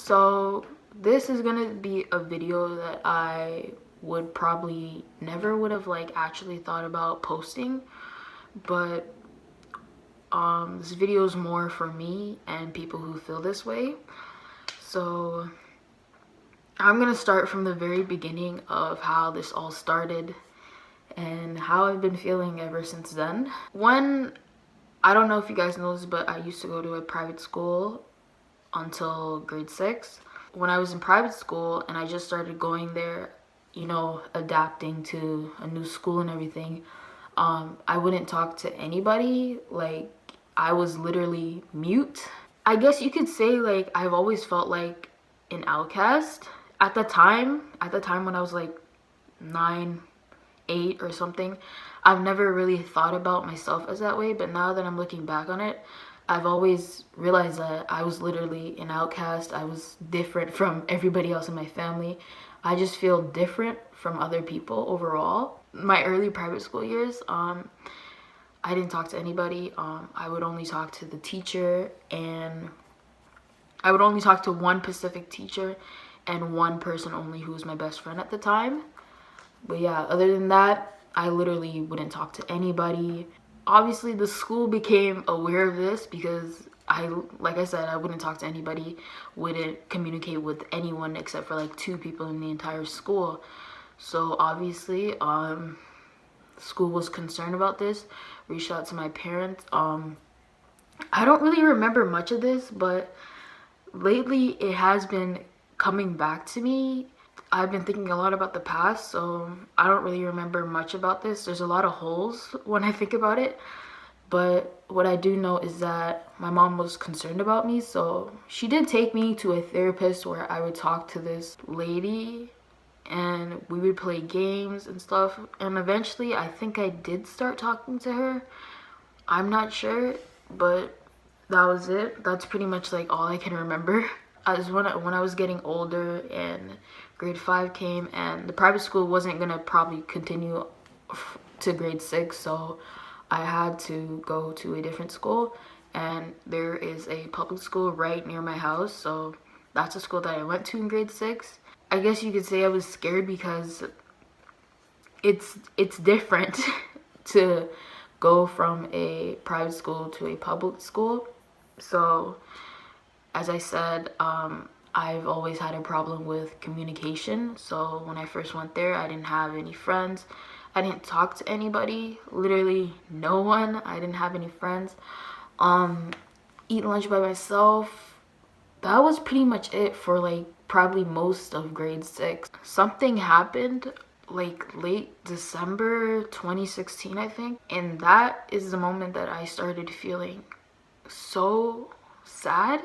So this is gonna be a video that I would probably never would have like actually thought about posting, but this video is more for me and people who feel this way. So I'm gonna start from the very beginning of how this all started and how I've been feeling ever since then. I don't know if you guys know this, but I used to go to a private school until grade 6. When I was in private school and I just started going there, adapting to a new school and everything, I wouldn't talk to anybody. Like, I was literally mute. I guess you could say, like, I've always felt like an outcast. At the time when I was like 9, 8 or something, I've never really thought about myself as that way, but now that I'm looking back on it, I've always realized that I was literally an outcast. I was different from everybody else in my family. I just feel different from other people overall. My early private school years, I didn't talk to anybody. I would only talk to the teacher, and I would only talk to one specific teacher and one person only who was my best friend at the time. But yeah, other than that, I literally wouldn't talk to anybody. Obviously, the school became aware of this because like I said, I wouldn't talk to anybody, wouldn't communicate with anyone except for like 2 people in the entire school. So obviously, school was concerned about this, reached out to my parents. I don't really remember much of this, but lately it has been coming back to me. I've been thinking a lot about the past, so I don't really remember much about this. There's a lot of holes when I think about it, but what I do know is that my mom was concerned about me, so she did take me to a therapist where I would talk to this lady and we would play games and stuff, and eventually I think I did start talking to her. I'm not sure, but that was it. That's pretty much like all I can remember. As when I was getting older and grade 5 came and the private school wasn't gonna probably continue to grade 6, so I had to go to a different school, and there is a public school right near my house, so that's a school that I went to in grade 6. I guess you could say I was scared because it's different to go from a private school to a public school. So as I said, I've always had a problem with communication. So when I first went there, I didn't have any friends. I didn't talk to anybody, literally no one. I didn't have any friends. Eat lunch by myself. That was pretty much it for like probably most of grade 6. Something happened like late December 2016, I think. And that is the moment that I started feeling so sad,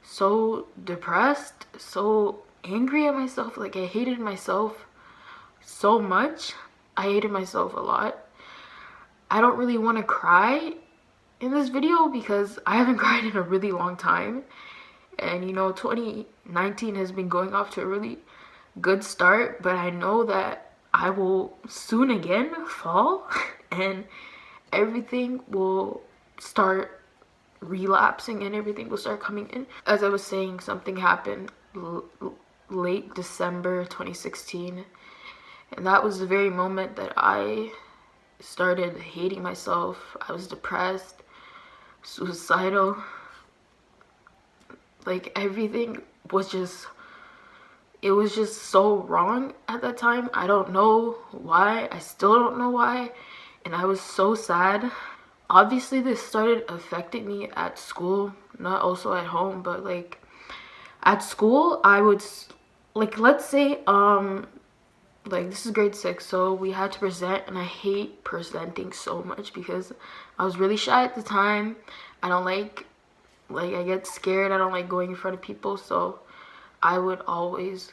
so depressed, so angry at myself. Like, I hated myself so much. I hated myself a lot. I don't really want to cry in this video because I haven't cried in a really long time. And 2019 has been going off to a really good start, but I know that I will soon again fall and everything will start relapsing and everything will start coming in. As I was saying, something happened late December 2016, and that was the very moment that I started hating myself. I was depressed, suicidal. Like, everything was just, it was just so wrong at that time. I don't know why. I still don't know why. And I was so sad. Obviously, this started affecting me at school, not also at home, but like at school, I would like, let's say, like, this is grade 6, so we had to present, and I hate presenting so much because I was really shy at the time. I don't like I get scared. I don't like going in front of people, so I would always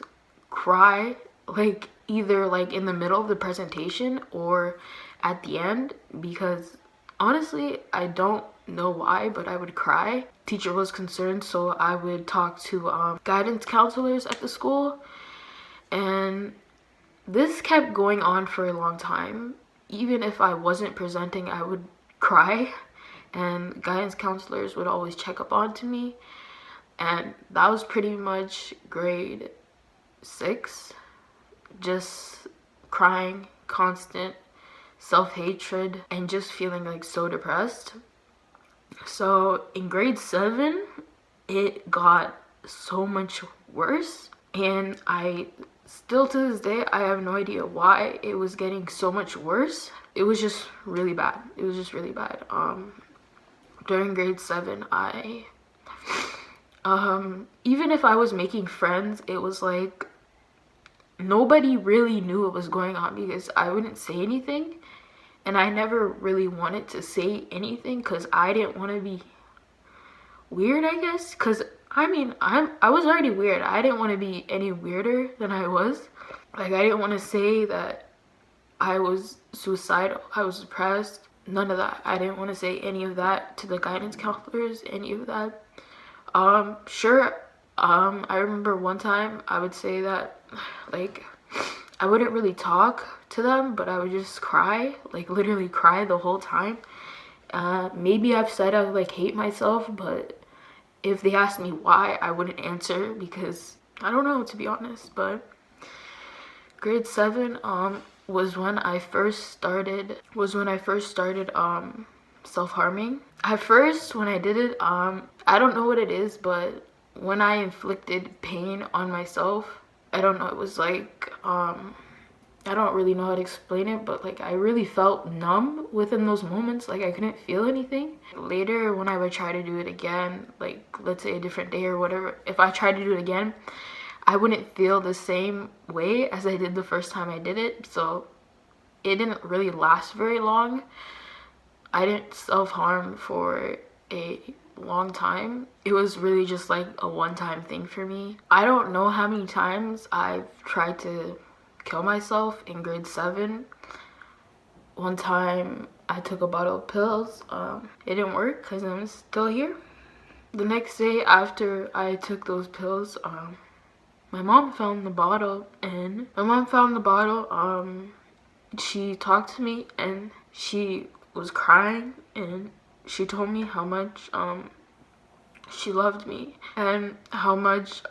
cry, like either like in the middle of the presentation or at the end, because honestly, I don't know why, but I would cry. Teacher was concerned, so I would talk to guidance counselors at the school, and this kept going on for a long time. Even if I wasn't presenting, I would cry, and guidance counselors would always check up on to me. And that was pretty much grade 6. Just crying, constant self-hatred, and just feeling like so depressed. So in grade 7, it got so much worse, and I still to this day I have no idea why it was getting so much worse. It was just really bad. It was just really bad. During grade 7, I even if I was making friends, it was like nobody really knew what was going on because I wouldn't say anything, and I never really wanted to say anything because I didn't want to be weird, I guess. Because I mean, I was already weird. I didn't want to be any weirder than I was. Like, I didn't want to say that I was suicidal, I was depressed, none of that. I didn't want to say any of that to the guidance counselors, any of that. Sure, I remember one time I would say that, like, I wouldn't really talk to them, but I would just cry, like literally cry the whole time. Maybe I've said I like hate myself, but if they asked me why, I wouldn't answer because I don't know, to be honest. But grade 7 was when I first started self-harming. At first, when I did it, I don't know what it is, but when I inflicted pain on myself, I don't know, it was like I don't really know how to explain it, but like I really felt numb within those moments. Like I couldn't feel anything. Later, when I would try to do it again, like let's say a different day or whatever, if I tried to do it again, I wouldn't feel the same way as I did the first time I did it. So it didn't really last very long. I didn't self-harm for a long time. It was really just like a one-time thing for me. I don't know how many times I've tried to kill myself in grade 7. One time I took a bottle of pills. It didn't work because I'm still here. The next day after I took those pills, my mom found the bottle, and she talked to me and she was crying, and she told me how much she loved me and how much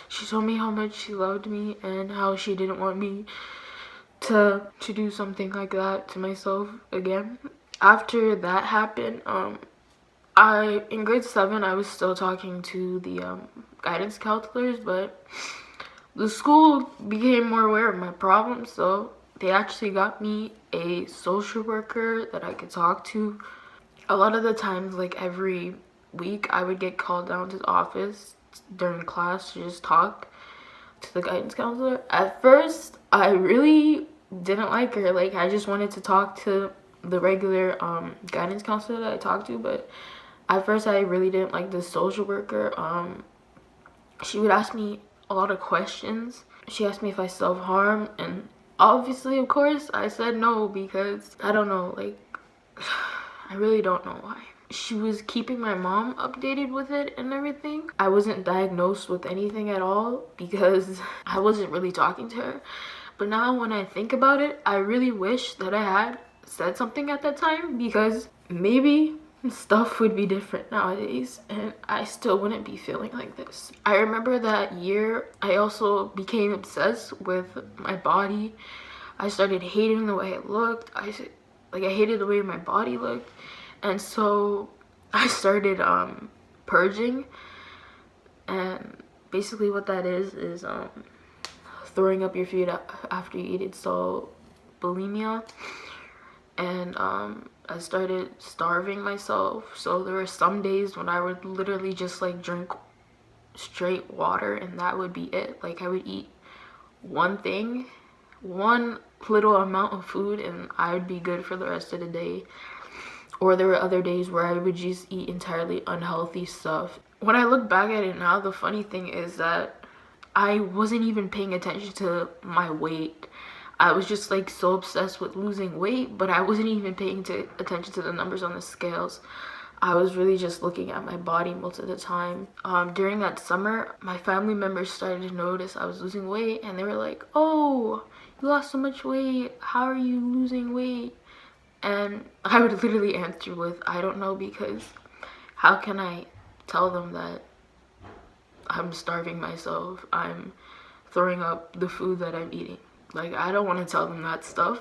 she told me how much she loved me and how she didn't want me to do something like that to myself again. After that happened, in grade 7 I was still talking to the guidance counselors, but the school became more aware of my problems, so they actually got me a social worker that I could talk to. A lot of the times, like every week, I would get called down to the office during class to just talk to the guidance counselor. At first, I really didn't like her. Like, I just wanted to talk to the regular guidance counselor that I talked to, but at first I really didn't like this social worker. She would ask me a lot of questions. She asked me if I self-harm, and obviously, of course, I said no because I don't know, like, I really don't know why. She was keeping my mom updated with it and everything. I wasn't diagnosed with anything at all because I wasn't really talking to her. But now when I think about it, I really wish that I had said something at that time, because maybe stuff would be different nowadays and I still wouldn't be feeling like this. I remember that year I also became obsessed with my body. I started hating the way it looked. I hated the way my body looked, and so I started purging. And basically what that is throwing up your food after you eat it, so bulimia. And I started starving myself. So there were some days when I would literally just like drink straight water and that would be it. Like I would eat one little amount of food and I would be good for the rest of the day. Or there were other days where I would just eat entirely unhealthy stuff. When I look back at it now, the funny thing is that I wasn't even paying attention to my weight. I was just like so obsessed with losing weight, but I wasn't even paying attention to the numbers on the scales. I was really just looking at my body most of the time. During that summer, my family members started to notice I was losing weight, and they were like, "Oh, you lost so much weight. How are you losing weight?" And I would literally answer with, "I don't know, because how can I tell them that I'm starving myself, I'm throwing up the food that I'm eating. Like, I don't want to tell them that stuff.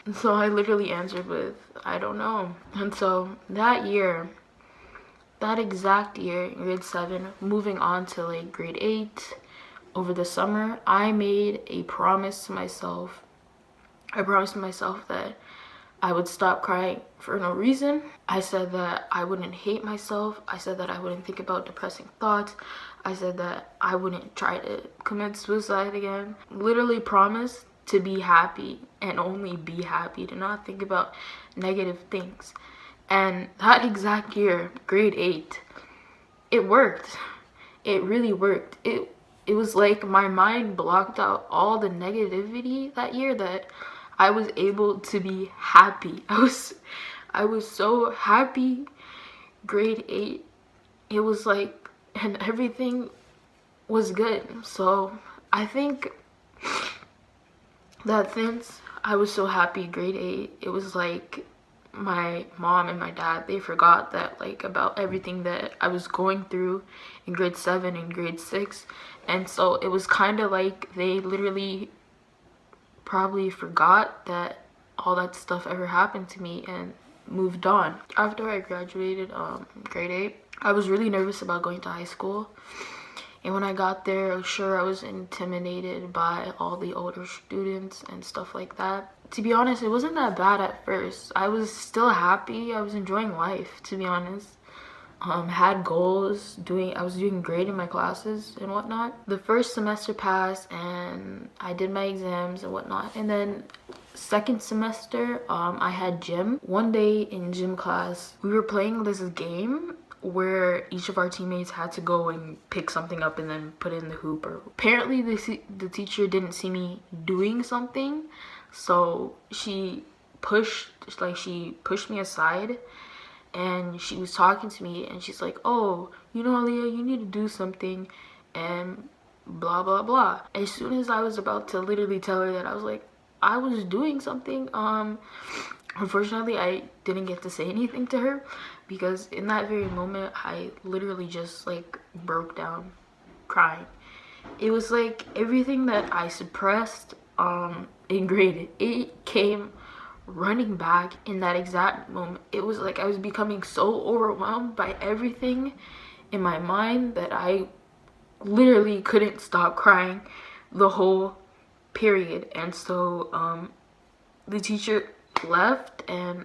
And so I literally answered with, I don't know. And so that year, that exact year, in grade 7, moving on to like grade 8, over the summer, I made a promise to myself. I promised myself that I would stop crying for no reason. I said that I wouldn't hate myself. I said that I wouldn't think about depressing thoughts. I said that I wouldn't try to commit suicide again. Literally promised to be happy and only be happy, to not think about negative things. And that exact year, grade 8, it worked. It really worked. It was like my mind blocked out all the negativity that year, that I was able to be happy. I was so happy. Grade 8, it was like, and everything was good. So I think that since I was so happy grade 8, it was like my mom and my dad, they forgot that, like, about everything that I was going through in grade 7 and grade 6. And so it was kind of like they literally probably forgot that all that stuff ever happened to me and moved on. After I graduated grade 8, I was really nervous about going to high school. And when I got there, sure, I was intimidated by all the older students and stuff like that. To be honest, it wasn't that bad at first. I was still happy. I was enjoying life, to be honest. Had goals, I was doing great in my classes and whatnot. The first semester passed and I did my exams and whatnot. And then second semester, I had gym. One day in gym class, we were playing this game where each of our teammates had to go and pick something up and then put it in the hoop. Or apparently the teacher didn't see me doing something, so she pushed me aside, and she was talking to me, and she's like, oh, you know, Aaliyah, you need to do something, and blah blah blah. As soon as I was about to literally tell her that, I was like, I was doing something. Unfortunately, I didn't get to say anything to her, because in that very moment, I literally just like broke down crying. It was like everything that I suppressed in grade 8 came running back in that exact moment. It was like I was becoming so overwhelmed by everything in my mind that I literally couldn't stop crying the whole period. And so the teacher left, and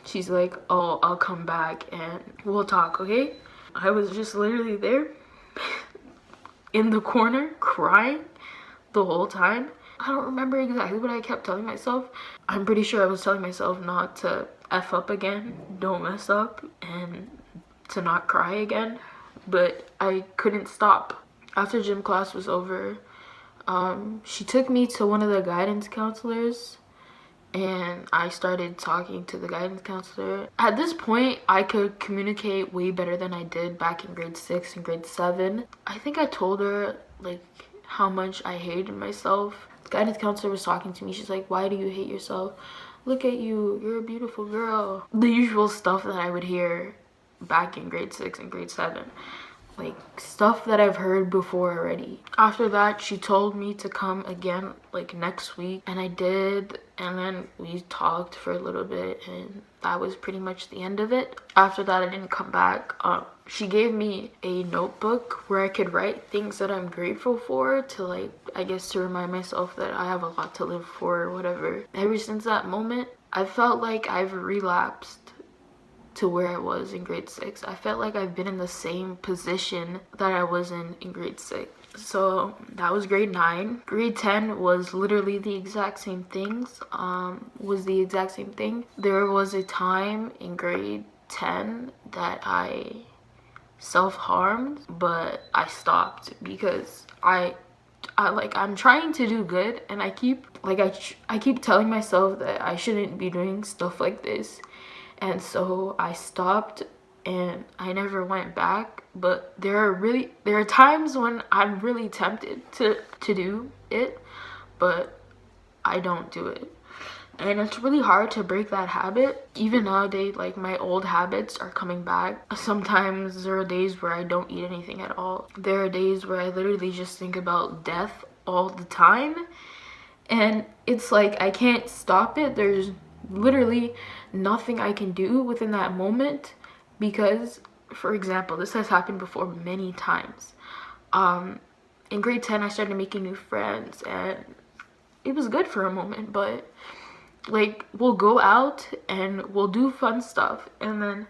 she's like, oh, I'll come back and we'll talk, okay? I was just literally there in the corner crying the whole time. I don't remember exactly what I kept telling myself. I'm pretty sure I was telling myself not to F up again, don't mess up, and to not cry again, but I couldn't stop. After gym class was over, she took me to one of the guidance counselors, and I started talking to the guidance counselor. At this point, I could communicate way better than I did back in grade 6 and grade 7. I think I told her like how much I hated myself. The guidance counselor was talking to me. She's like, why do you hate yourself? Look at you, you're a beautiful girl. The usual stuff that I would hear back in grade 6 and grade 7. Like stuff that I've heard before already. After that, she told me to come again like next week, and I did, and then we talked for a little bit, and that was pretty much the end of it. After that, I didn't come back. She gave me a notebook where I could write things that I'm grateful for, to like, I guess, to remind myself that I have a lot to live for or whatever. Ever since that moment, I felt like I've relapsed to where I was in grade 6. I felt like I've been in the same position that I was in grade 6. So that was grade 9. Grade 10 was literally the exact same things. There was a time in grade 10 that I self-harmed, but I stopped because I'm trying to do good, and I keep telling myself that I shouldn't be doing stuff like this. And so I stopped, and I never went back. But there are times when I'm really tempted to do it, but I don't do it. and it's really hard to break that habit. Even nowadays, like, my old habits are coming back. Sometimes there are days where I don't eat anything at all. There are days where I literally just think about death all the time, and it's like I can't stop it. There's literally nothing I can do within that moment, because, for example, this has happened before many times. In grade 10 I started making new friends, and it was good for a moment, but like, we'll go out and we'll do fun stuff, and then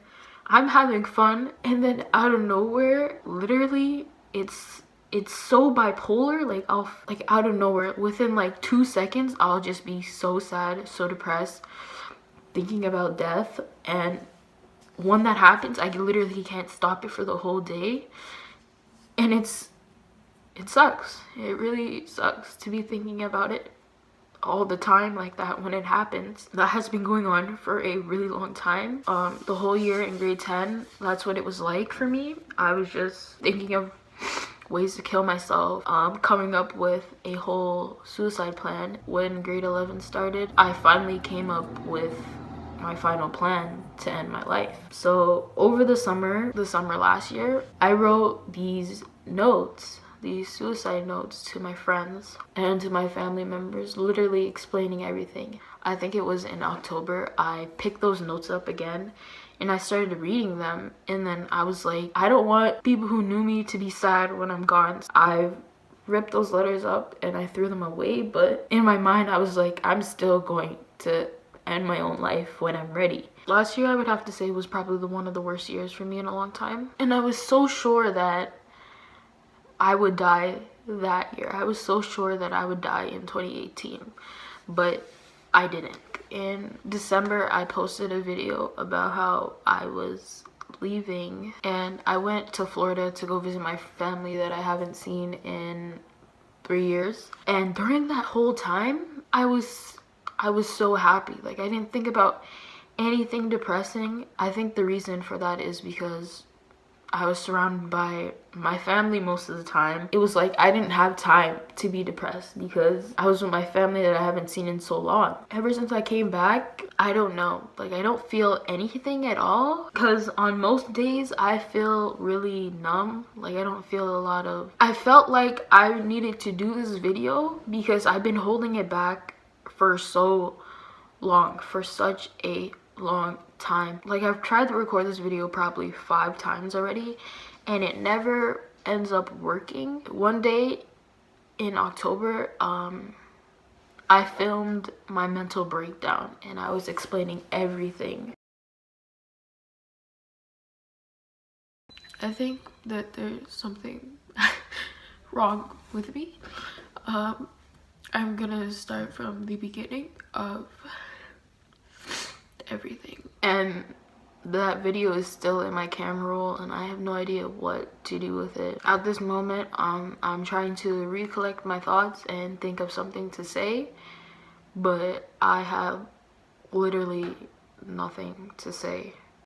I'm having fun, and then out of nowhere, literally, it's so bipolar. Like, I'll, like, out of nowhere, within like 2 seconds, I'll just be so sad, so depressed, thinking about death. And when that happens, I literally can't stop it for the whole day, and it sucks. It really sucks to be thinking about it all the time like that when it happens. That has been going on for a really long time. The whole year in grade 10, that's what it was like for me. I was just thinking of ways to kill myself, coming up with a whole suicide plan. When grade 11 started, I finally came up with my final plan to end my life. So over the summer last year, I wrote these notes, these suicide notes, to my friends and to my family members, literally explaining everything. I think it was in October, I picked those notes up again and I started reading them, and then I was like, I don't want people who knew me to be sad when I'm gone. I ripped those letters up and I threw them away, but in my mind I was like, I'm still going to end my own life when I'm ready. Last year, I would have to say, was probably one of the worst years for me in a long time, and I was so sure that I would die that year. I was so sure that I would die in 2018, but I didn't. In December, I posted a video about how I was leaving, and I went to Florida to go visit my family that I haven't seen in 3 years. And during that whole time, I was so happy. Like, I didn't think about anything depressing. I think the reason for that is because I was surrounded by my family most of the time. It was like I didn't have time to be depressed because I was with my family that I haven't seen in so long. Ever since I came back, I don't know. Like, I don't feel anything at all, because on most days I feel really numb. Like, I don't feel a lot of... I felt like I needed to do this video because I've been holding it back for so long, for such a long time. Like, I've tried to record this video probably 5 times already, and it never ends up working. One day in October, I filmed my mental breakdown, and I was explaining everything. I think that there's something wrong with me. I'm gonna start from the beginning of everything, and that video is still in my camera roll, and I have no idea what to do with it at this moment. I'm trying to recollect my thoughts and think of something to say, but I have literally nothing to say.